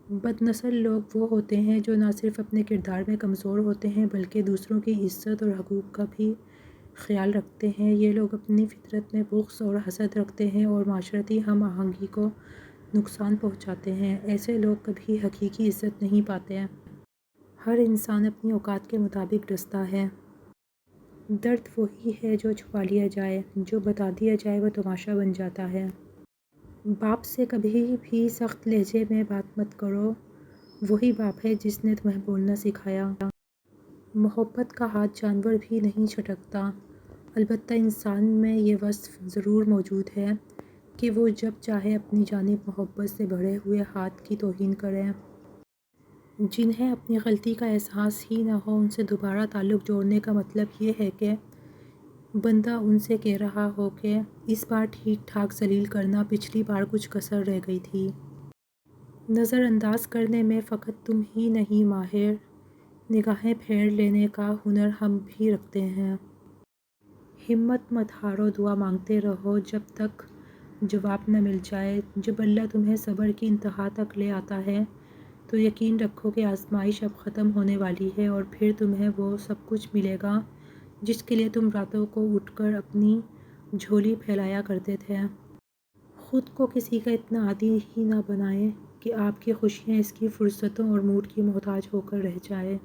بد نسل لوگ وہ ہوتے ہیں جو نہ صرف اپنے کردار میں کمزور ہوتے ہیں بلکہ دوسروں کی عزت اور حقوق کا بھی خیال رکھتے ہیں۔ یہ لوگ اپنی فطرت میں بغض اور حسد رکھتے ہیں اور معاشرتی ہم آہنگی کو نقصان پہنچاتے ہیں۔ ایسے لوگ کبھی حقیقی عزت نہیں پاتے ہیں۔ ہر انسان اپنی اوقات کے مطابق ڈستا ہے۔ درد وہی ہے جو چھپا لیا جائے، جو بتا دیا جائے وہ تماشا بن جاتا ہے۔ باپ سے کبھی بھی سخت لہجے میں بات مت کرو، وہی باپ ہے جس نے تمہیں بولنا سکھایا۔ محبت کا ہاتھ جانور بھی نہیں چھٹکتا، البتہ انسان میں یہ وصف ضرور موجود ہے کہ وہ جب چاہے اپنی جانب محبت سے بھرے ہوئے ہاتھ کی توہین کرے۔ جنہیں اپنی غلطی کا احساس ہی نہ ہو، ان سے دوبارہ تعلق جوڑنے کا مطلب یہ ہے کہ بندہ ان سے کہہ رہا ہو کہ اس بار ٹھیک ٹھاک ذلیل کرنا، پچھلی بار کچھ کسر رہ گئی تھی۔ نظر انداز کرنے میں فقط تم ہی نہیں ماہر، نگاہیں پھیر لینے کا ہنر ہم بھی رکھتے ہیں۔ ہمت مت ہارو، دعا مانگتے رہو جب تک جواب نہ مل جائے۔ جب اللہ تمہیں صبر کی انتہا تک لے آتا ہے تو یقین رکھو کہ آزمائش اب ختم ہونے والی ہے اور پھر تمہیں وہ سب کچھ ملے گا جس کے لیے تم راتوں کو اٹھ کر اپنی جھولی پھیلایا کرتے تھے۔ خود کو کسی کا اتنا عادی ہی نہ بنائیں کہ آپ کی خوشیاں اس کی فرصتوں اور موڈ کی محتاج ہو کر رہ جائیں۔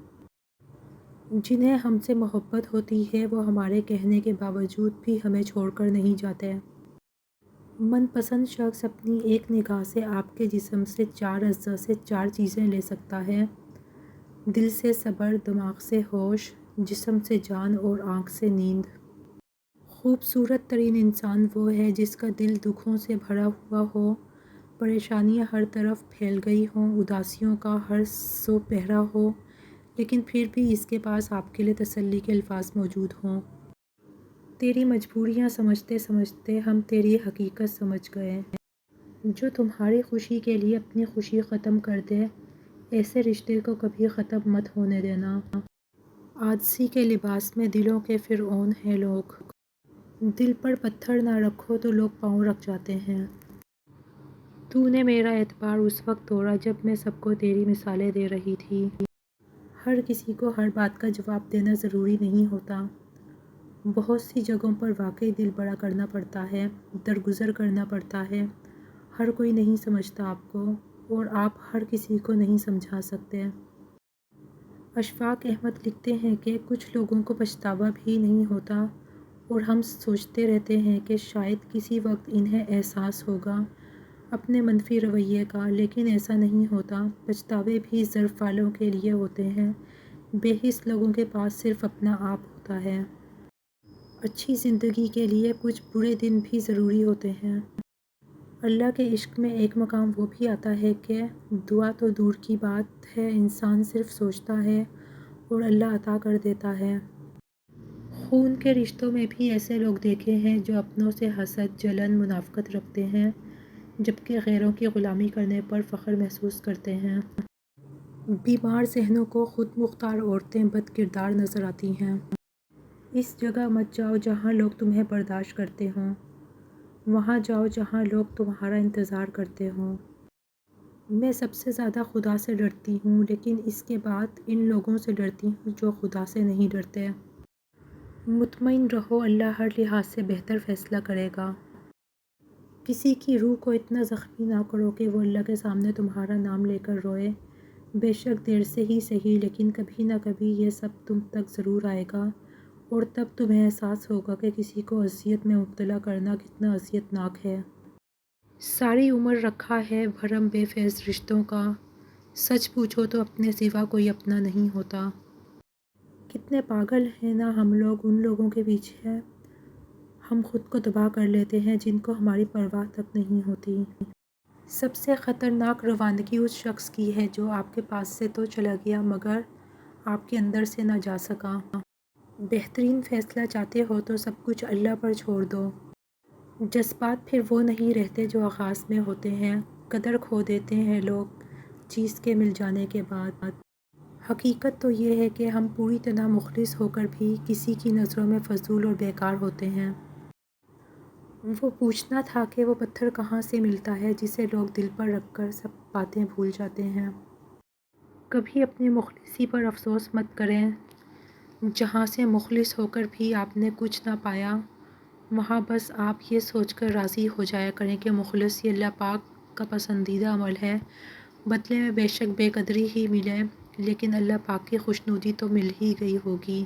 جنہیں ہم سے محبت ہوتی ہے وہ ہمارے کہنے کے باوجود بھی ہمیں چھوڑ کر نہیں جاتے۔ من پسند شخص اپنی ایک نگاہ سے آپ کے جسم سے 4 اعضاء سے 4 چیزیں لے سکتا ہے: دل سے صبر، دماغ سے ہوش، جسم سے جان اور آنکھ سے نیند۔ خوبصورت ترین انسان وہ ہے جس کا دل دکھوں سے بھرا ہوا ہو، پریشانیاں ہر طرف پھیل گئی ہوں، اداسیوں کا ہر سو پہرا ہو، لیکن پھر بھی اس کے پاس آپ کے لیے تسلی کے الفاظ موجود ہوں۔ تیری مجبوریاں سمجھتے سمجھتے ہم تیری حقیقت سمجھ گئے۔ جو تمہاری خوشی کے لیے اپنی خوشی ختم کر دے، ایسے رشتے کو کبھی ختم مت ہونے دینا۔ عاجزی کے لباس میں دلوں کے فرعون ہیں لوگ۔ دل پر پتھر نہ رکھو تو لوگ پاؤں رکھ جاتے ہیں۔ تو نے میرا اعتبار اس وقت توڑا جب میں سب کو تیری مثالیں دے رہی تھی۔ ہر کسی کو ہر بات کا جواب دینا ضروری نہیں ہوتا۔ بہت سی جگہوں پر واقعی دل بڑا کرنا پڑتا ہے، درگزر کرنا پڑتا ہے۔ ہر کوئی نہیں سمجھتا آپ کو اور آپ ہر کسی کو نہیں سمجھا سکتے۔ اشفاق احمد لکھتے ہیں کہ کچھ لوگوں کو پچھتاوا بھی نہیں ہوتا اور ہم سوچتے رہتے ہیں کہ شاید کسی وقت انہیں احساس ہوگا اپنے منفی رویے کا، لیکن ایسا نہیں ہوتا۔ پچھتاوے بھی ظرف والوں کے لیے ہوتے ہیں، بے حس لوگوں کے پاس صرف اپنا آپ ہوتا ہے۔ اچھی زندگی کے لیے کچھ برے دن بھی ضروری ہوتے ہیں۔ اللہ کے عشق میں ایک مقام وہ بھی آتا ہے کہ دعا تو دور کی بات ہے، انسان صرف سوچتا ہے اور اللہ عطا کر دیتا ہے۔ خون کے رشتوں میں بھی ایسے لوگ دیکھے ہیں جو اپنوں سے حسد، جلن، منافقت رکھتے ہیں، جبکہ غیروں کی غلامی کرنے پر فخر محسوس کرتے ہیں۔ بیمار ذہنوں کو خود مختار عورتیں بد کردار نظر آتی ہیں۔ اس جگہ مت جاؤ جہاں لوگ تمہیں برداشت کرتے ہوں، وہاں جاؤ جہاں لوگ تمہارا انتظار کرتے ہوں۔ میں سب سے زیادہ خدا سے ڈرتی ہوں، لیکن اس کے بعد ان لوگوں سے ڈرتی ہوں جو خدا سے نہیں ڈرتے۔ مطمئن رہو، اللہ ہر لحاظ سے بہتر فیصلہ کرے گا۔ کسی کی روح کو اتنا زخمی نہ کرو کہ وہ اللہ کے سامنے تمہارا نام لے کر روئے۔ بے شک دیر سے ہی صحیح، لیکن کبھی نہ کبھی یہ سب تم تک ضرور آئے گا اور تب تمہیں احساس ہوگا کہ کسی کو اذیت میں مبتلا کرنا کتنا اذیت ناک ہے۔ ساری عمر رکھا ہے بھرم بے فیض رشتوں کا، سچ پوچھو تو اپنے سوا کوئی اپنا نہیں ہوتا۔ کتنے پاگل ہیں نا ہم لوگ ان لوگوں کے پیچھے ہم خود کو تباہ کر لیتے ہیں جن کو ہماری پرواہ تک نہیں ہوتی۔ سب سے خطرناک روانگی اس شخص کی ہے جو آپ کے پاس سے تو چلا گیا مگر آپ کے اندر سے نہ جا سکا۔ بہترین فیصلہ چاہتے ہو تو سب کچھ اللہ پر چھوڑ دو۔ جذبات پھر وہ نہیں رہتے جو آغاز میں ہوتے ہیں، قدر کھو دیتے ہیں لوگ چیز کے مل جانے کے بعد۔ حقیقت تو یہ ہے کہ ہم پوری طرح مخلص ہو کر بھی کسی کی نظروں میں فضول اور بیکار ہوتے ہیں۔ وہ پوچھنا تھا کہ وہ پتھر کہاں سے ملتا ہے جسے لوگ دل پر رکھ کر سب باتیں بھول جاتے ہیں۔ کبھی اپنی مخلصی پر افسوس مت کریں۔ جہاں سے مخلص ہو کر بھی آپ نے کچھ نہ پایا، وہاں بس آپ یہ سوچ کر راضی ہو جایا کریں کہ مخلص یہ اللہ پاک کا پسندیدہ عمل ہے، بدلے میں بے شک بے قدری ہی ملے، لیکن اللہ پاک کی خوشنودی تو مل ہی گئی ہوگی۔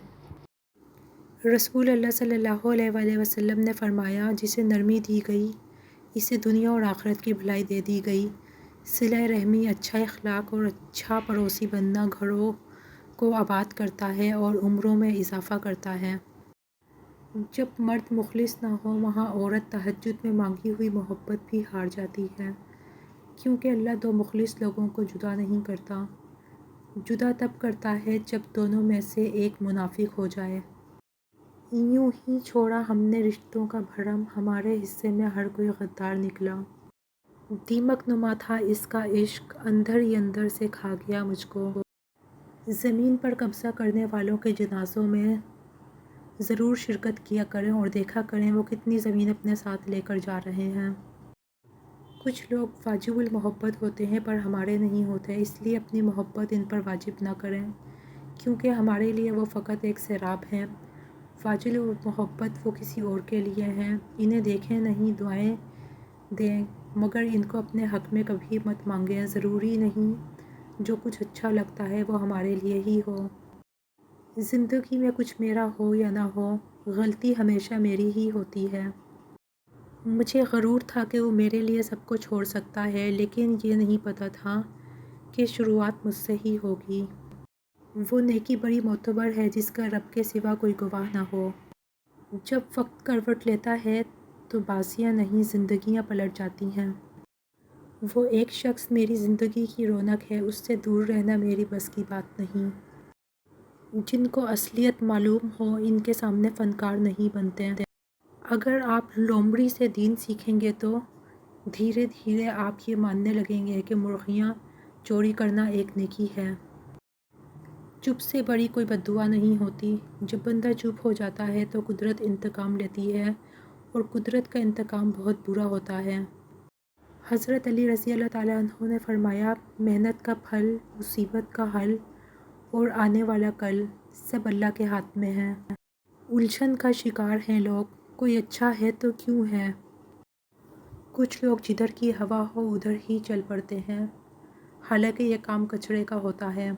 رسول اللہ صلی اللہ علیہ وآلہ وسلم نے فرمایا، جسے نرمی دی گئی اسے دنیا اور آخرت کی بھلائی دے دی گئی۔ صلہ رحمی، اچھا اخلاق اور اچھا پڑوسی بننا گھروں کو آباد کرتا ہے اور عمروں میں اضافہ کرتا ہے۔ جب مرد مخلص نہ ہو، وہاں عورت تہجد میں مانگی ہوئی محبت بھی ہار جاتی ہے، کیونکہ اللہ دو مخلص لوگوں کو جدا نہیں کرتا، جدا تب کرتا ہے جب دونوں میں سے ایک منافق ہو جائے۔ یوں ہی چھوڑا ہم نے رشتوں کا بھرم، ہمارے حصے میں ہر کوئی غدار نکلا۔ دیمک نما تھا اس کا عشق، اندر ہی اندر سے کھا گیا مجھ کو۔ زمین پر قبضہ کرنے والوں کے جنازوں میں ضرور شرکت کیا کریں اور دیکھا کریں وہ کتنی زمین اپنے ساتھ لے کر جا رہے ہیں۔ کچھ لوگ واجب المحبت ہوتے ہیں پر ہمارے نہیں ہوتے، اس لیے اپنی محبت ان پر واجب نہ کریں، کیونکہ ہمارے لیے وہ فقط ایک سیراب ہیں۔ واجب المحبت وہ کسی اور کے لیے ہیں۔ انہیں دیکھیں نہیں، دعائیں دیں، مگر ان کو اپنے حق میں کبھی مت مانگیں۔ ضروری نہیں جو کچھ اچھا لگتا ہے وہ ہمارے لیے ہی ہو۔ زندگی میں کچھ میرا ہو یا نہ ہو، غلطی ہمیشہ میری ہی ہوتی ہے۔ مجھے غرور تھا کہ وہ میرے لیے سب کو چھوڑ سکتا ہے، لیکن یہ نہیں پتہ تھا کہ شروعات مجھ سے ہی ہوگی۔ وہ نیکی بڑی معتبر ہے جس کا رب کے سوا کوئی گواہ نہ ہو۔ جب وقت کروٹ لیتا ہے تو بازیاں نہیں زندگیاں پلٹ جاتی ہیں۔ وہ ایک شخص میری زندگی کی رونق ہے، اس سے دور رہنا میری بس کی بات نہیں۔ جن کو اصلیت معلوم ہو ان کے سامنے فنکار نہیں بنتے۔ اگر آپ لومڑی سے دین سیکھیں گے تو دھیرے دھیرے آپ یہ ماننے لگیں گے کہ مرغیاں چوری کرنا ایک نیکی ہے۔ چپ سے بڑی کوئی بددعا نہیں ہوتی۔ جب بندہ چپ ہو جاتا ہے تو قدرت انتقام لیتی ہے، اور قدرت کا انتقام بہت برا ہوتا ہے۔ حضرت علی رضی اللہ تعالیٰ عنہ نے فرمایا، محنت کا پھل، مصیبت کا حل اور آنے والا کل سب اللہ کے ہاتھ میں ہے۔ الجھن کا شکار ہیں لوگ، کوئی اچھا ہے تو کیوں ہے؟ کچھ لوگ جدھر کی ہوا ہو ادھر ہی چل پڑتے ہیں، حالانکہ یہ کام کچڑے کا ہوتا ہے۔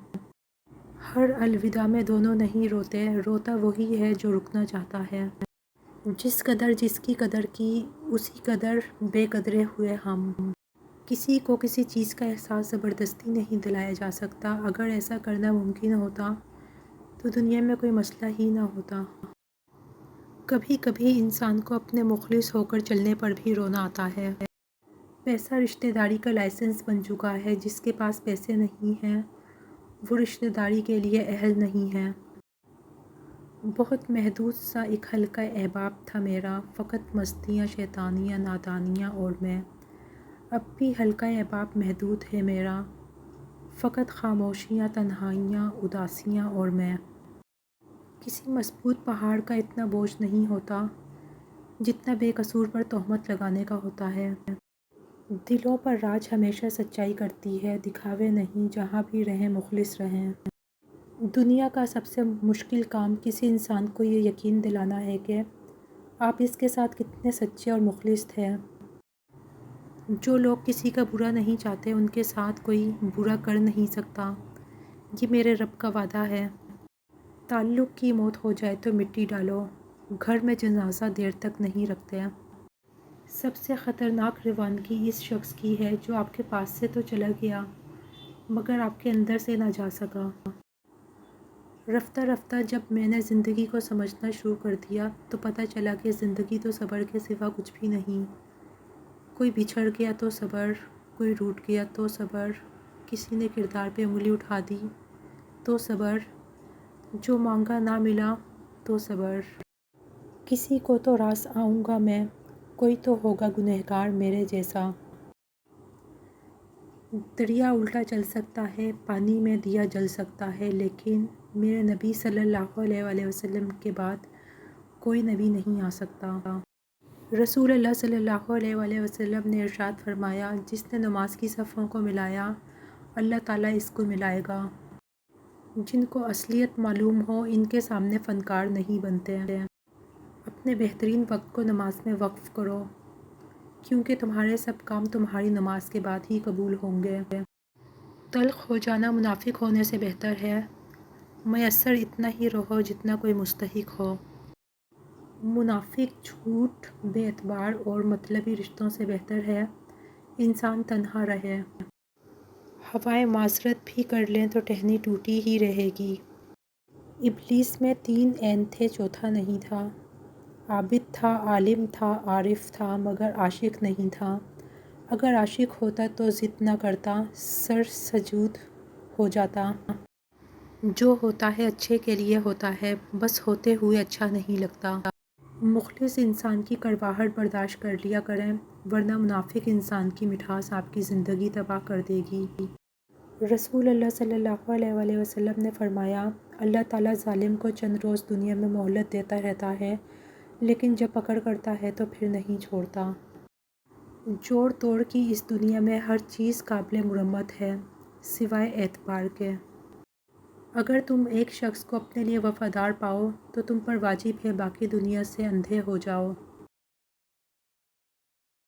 ہر الوداع میں دونوں نہیں روتے، روتا وہی ہے جو رکنا چاہتا ہے۔ جس قدر جس کی قدر کی، اسی قدر بے قدرے ہوئے ہم۔ کسی کو کسی چیز کا احساس زبردستی نہیں دلایا جا سکتا۔ اگر ایسا کرنا ممکن ہوتا تو دنیا میں کوئی مسئلہ ہی نہ ہوتا۔ کبھی کبھی انسان کو اپنے مخلص ہو کر چلنے پر بھی رونا آتا ہے۔ پیسہ رشتہ داری کا لائسنس بن چکا ہے، جس کے پاس پیسے نہیں ہیں وہ رشتہ داری کے لیے اہل نہیں ہے۔ بہت محدود سا ایک حلقہ احباب تھا میرا، فقط مستیاں، شیطانیاں، نادانیاں اور میں۔ اب بھی حلقہ احباب محدود ہے میرا، فقط خاموشیاں، تنہائیاں، اداسیاں اور میں۔ کسی مضبوط پہاڑ کا اتنا بوجھ نہیں ہوتا جتنا بے قصور پر تہمت لگانے کا ہوتا ہے۔ دلوں پر راج ہمیشہ سچائی کرتی ہے، دکھاوے نہیں۔ جہاں بھی رہیں مخلص رہیں۔ دنیا کا سب سے مشکل کام کسی انسان کو یہ یقین دلانا ہے کہ آپ اس کے ساتھ کتنے سچے اور مخلص تھے۔ جو لوگ کسی کا برا نہیں چاہتے ان کے ساتھ کوئی برا کر نہیں سکتا، یہ میرے رب کا وعدہ ہے۔ تعلق کی موت ہو جائے تو مٹی ڈالو، گھر میں جنازہ دیر تک نہیں رکھتے۔ سب سے خطرناک روانگی اس شخص کی ہے جو آپ کے پاس سے تو چلا گیا مگر آپ کے اندر سے نہ جا سکا۔ رفتہ رفتہ جب میں نے زندگی کو سمجھنا شروع کر دیا تو پتہ چلا کہ زندگی تو صبر کے سوا کچھ بھی نہیں۔ کوئی بچھڑ گیا تو صبر، کوئی روٹھ گیا تو صبر، کسی نے کردار پہ انگلی اٹھا دی تو صبر، جو مانگا نہ ملا تو صبر۔ کسی کو تو راس آؤں گا میں، کوئی تو ہوگا گنہگار میرے جیسا۔ دریا الٹا چل سکتا ہے، پانی میں دیا جل سکتا ہے، لیکن میرے نبی صلی اللہ علیہ وآلہ وسلم کے بعد کوئی نبی نہیں آ سکتا۔ رسول اللہ صلی اللہ علیہ وآلہ وسلم نے ارشاد فرمایا، جس نے نماز کی صفوں کو ملایا اللہ تعالیٰ اس کو ملائے گا۔ جن کو اصلیت معلوم ہو ان کے سامنے فنکار نہیں بنتے ہیں۔ اپنے بہترین وقت کو نماز میں وقف کرو، کیونکہ تمہارے سب کام تمہاری نماز کے بعد ہی قبول ہوں گے۔ تلخ ہو جانا منافق ہونے سے بہتر ہے، میسر اتنا ہی رہو جتنا کوئی مستحق ہو۔ منافق، جھوٹ، بے اعتبار اور مطلبی رشتوں سے بہتر ہے انسان تنہا رہے۔ ہوائیں معذرت بھی کر لیں تو ٹہنی ٹوٹی ہی رہے گی۔ ابلیس میں 3 عین تھے، چوتھا نہیں تھا۔ عابد تھا، عالم تھا، عارف تھا، مگر عاشق نہیں تھا۔ اگر عاشق ہوتا تو ضد نہ کرتا، سر سجود ہو جاتا۔ جو ہوتا ہے اچھے کے لیے ہوتا ہے، بس ہوتے ہوئے اچھا نہیں لگتا۔ مخلص انسان کی کڑواہٹ برداشت کر لیا کریں، ورنہ منافق انسان کی مٹھاس آپ کی زندگی تباہ کر دے گی۔ رسول اللہ صلی اللہ علیہ وآلہ وسلم نے فرمایا، اللہ تعالیٰ ظالم کو چند روز دنیا میں مہلت دیتا رہتا ہے، لیکن جب پکڑ کرتا ہے تو پھر نہیں چھوڑتا۔ جوڑ توڑ کی اس دنیا میں ہر چیز قابل مرمت ہے، سوائے اعتبار کے۔ اگر تم ایک شخص کو اپنے لیے وفادار پاؤ تو تم پر واجب ہے باقی دنیا سے اندھے ہو جاؤ۔